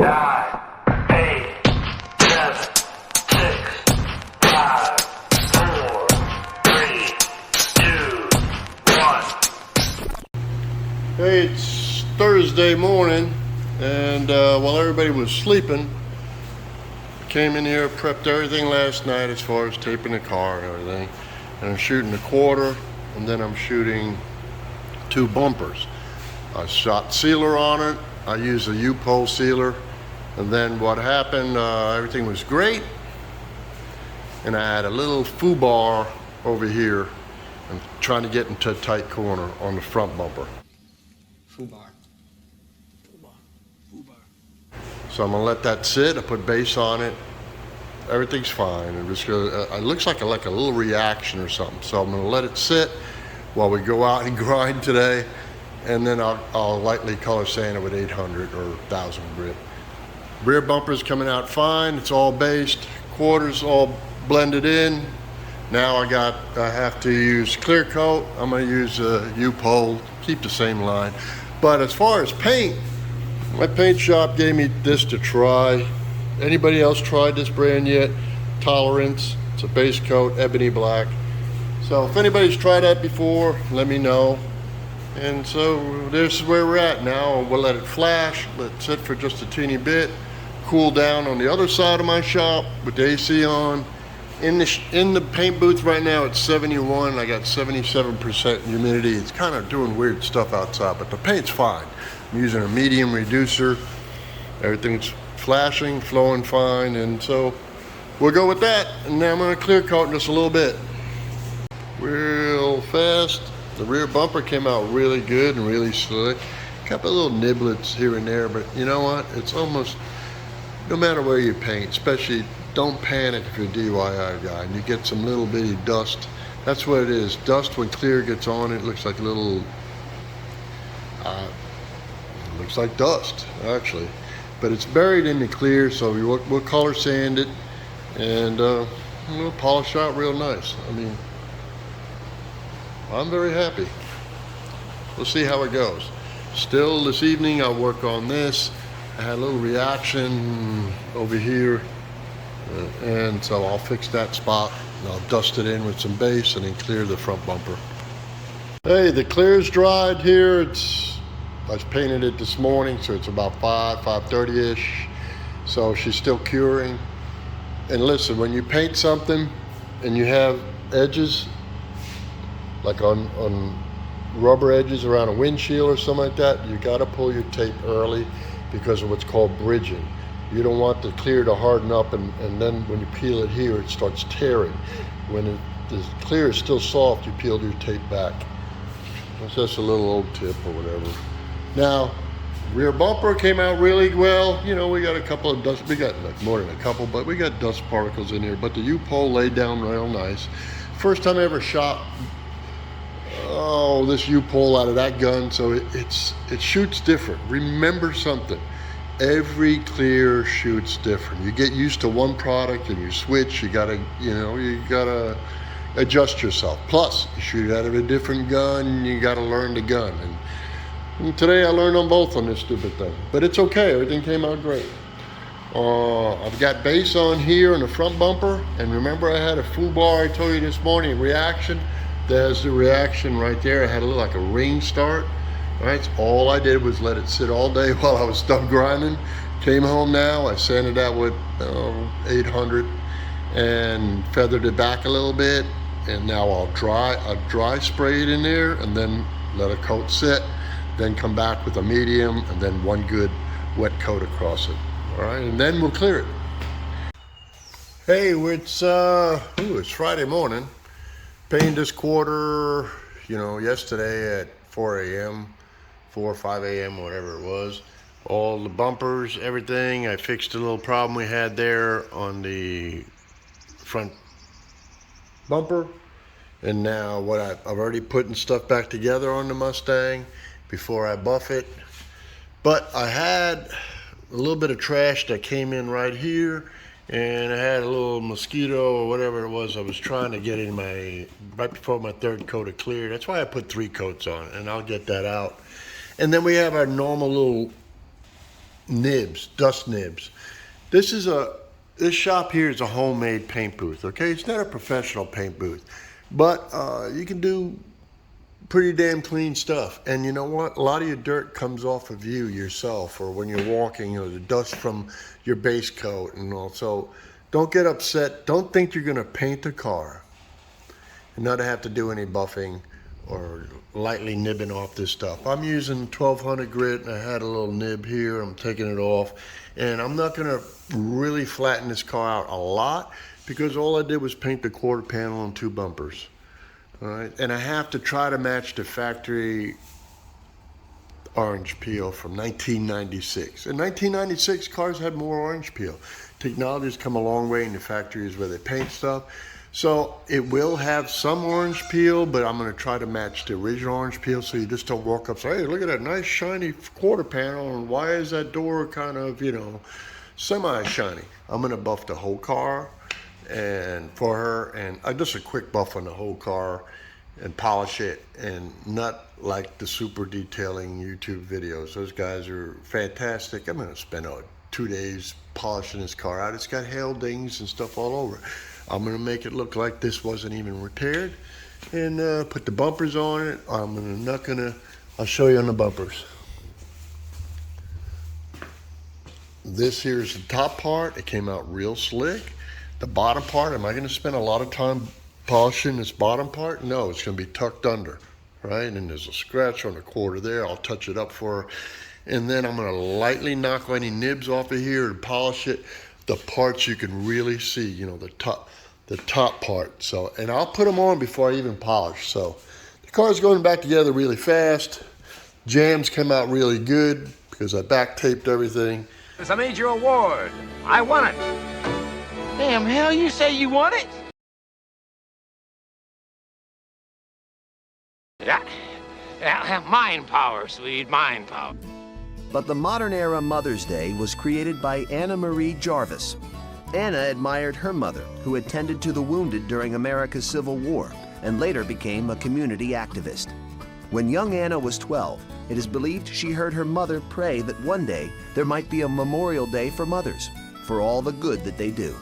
9, 8, 7, 6, 5, 4, 3, 2, 1. Hey, it's Thursday morning, and while everybody was sleeping, I came in here, prepped everything last night as far as taping the car and everything. And I'm shooting a quarter, and then I'm shooting 2 bumpers. I shot sealer on it. I used a Upol sealer, and then what happened, everything was great, and I had a little foo bar over here. I'm trying to get into a tight corner on the front bumper. Foo bar. Foo bar. Foo bar. So I'm gonna let that sit. I put base on it. Everything's fine. It just goes, it looks like a little reaction or something. So I'm gonna let it sit while we go out and grind today, and then I'll lightly color sand it with 800 or 1000 grit. Rear bumper's coming out fine. It's all based. Quarters all blended in. Now I have to use clear coat. I'm gonna use Upol, keep the same line. But as far as paint, my paint shop gave me this to try. Anybody else tried this brand yet? Tolerance. It's a base coat, ebony black. So if anybody's tried that before, let me know. And so this is where we're at now. We'll let it flash, let it sit for just a teeny bit, cool down on the other side of my shop with the AC on. In the paint booth right now it's 71. I got 77% humidity. It's kind of doing weird stuff outside, but the paint's fine. I'm using a medium reducer. Everything's flashing, flowing fine, and so we'll go with that. And now I'm going to clear coat in just a little bit. Real fast. The rear bumper came out really good and really slick. A couple of little niblets here and there, but you know what? It's almost, no matter where you paint, especially, don't panic if you're a DIY guy and you get some little bitty dust. That's what it is. Dust, when clear gets on it, looks like a little, looks like dust actually. But it's buried in the clear, so we'll color sand it, and we'll polish out real nice. I mean, I'm very happy. We'll see how it goes. Still this evening I'll work on this. I had a little reaction over here, and so I'll fix that spot, and I'll dust it in with some base and then clear the front bumper. Hey, the clear's dried here. I painted it this morning, so it's about 5:30-ish. So she's still curing. And listen, when you paint something and you have edges, like on rubber edges around a windshield or something like that, you gotta pull your tape early because of what's called bridging. You don't want the clear to harden up, and then when you peel it here, it starts tearing. When the clear is still soft, you peel your tape back. That's just a little old tip or whatever. Now, rear bumper came out really well. You know, we got a couple of dust, we got like more than a couple, but we got dust particles in here, but the Upol laid down real nice. First time I ever shot this Upol out of that gun, so it shoots different. Remember something, every clear shoots different. You get used to one product and you switch, you gotta adjust yourself. Plus, you shoot out of a different gun, you gotta learn the gun. And today I learned on both on this stupid thing, but it's okay, everything came out great. I've got base on here on the front bumper, and remember I had a foo bar I told you this morning, reaction. There's the reaction right there. I had a little like a ring start. All right, so all I did was let it sit all day while I was done grinding. Came home now, I sanded that with 800 and feathered it back a little bit, and now I'll dry spray it in there and then let a coat sit, then come back with a medium and then one good wet coat across it. All right, and then we'll clear it. Hey, it's Friday morning. Painted this quarter, yesterday at 4 a.m., 4 or 5 a.m., whatever it was. All the bumpers, everything. I fixed a little problem we had there on the front bumper. And now I've already putting stuff back together on the Mustang before I buff it. But I had a little bit of trash that came in right here, and I had a little mosquito or whatever it was I was trying to get in right before my third coat of clear. That's why I put 3 coats on it, and I'll get that out. And then we have our normal little nibs, dust nibs. This shop here is a homemade paint booth, okay? It's not a professional paint booth, but you can do pretty damn clean stuff. And you know what? A lot of your dirt comes off of you yourself, or when you're walking, the dust from your base coat and all. So don't get upset. Don't think you're gonna paint the car and not have to do any buffing or lightly nibbing off this stuff. I'm using 1200 grit and I had a little nib here. I'm taking it off, and I'm not gonna really flatten this car out a lot because all I did was paint the quarter panel and 2 bumpers. All right, and I have to try to match the factory orange peel from 1996. In 1996, cars had more orange peel. Technology's come a long way in the factories where they paint stuff. So it will have some orange peel, but I'm gonna try to match the original orange peel so you just don't walk up and say, hey, look at that nice shiny quarter panel, and why is that door kind of, semi-shiny? I'm gonna buff the whole car and for her, and just a quick buff on the whole car and polish it, and not like the super detailing YouTube videos. Those guys are fantastic. I'm gonna spend 2 days polishing this car out. It's got hail dings and stuff all over it. I'm gonna make it look like this wasn't even repaired, and put the bumpers on it. I'll show you on the bumpers. This here is the top part. It came out real slick. The bottom part, am I gonna spend a lot of time polishing this bottom part? No, it's gonna be tucked under, right? And there's a scratch on the quarter there. I'll touch it up for her. And then I'm gonna lightly knock any nibs off of here and polish it. The parts you can really see, the top part. So, and I'll put them on before I even polish. So the car's going back together really fast. Jams come out really good because I back taped everything. It's a major award. I won it. Damn, hell, you say you won it? Yeah, mind power, sweet, mind power. But the modern-era Mother's Day was created by Anna Marie Jarvis. Anna admired her mother, who had tended to the wounded during America's Civil War and later became a community activist. When young Anna was 12, it is believed she heard her mother pray that one day there might be a Memorial Day for mothers, for all the good that they do.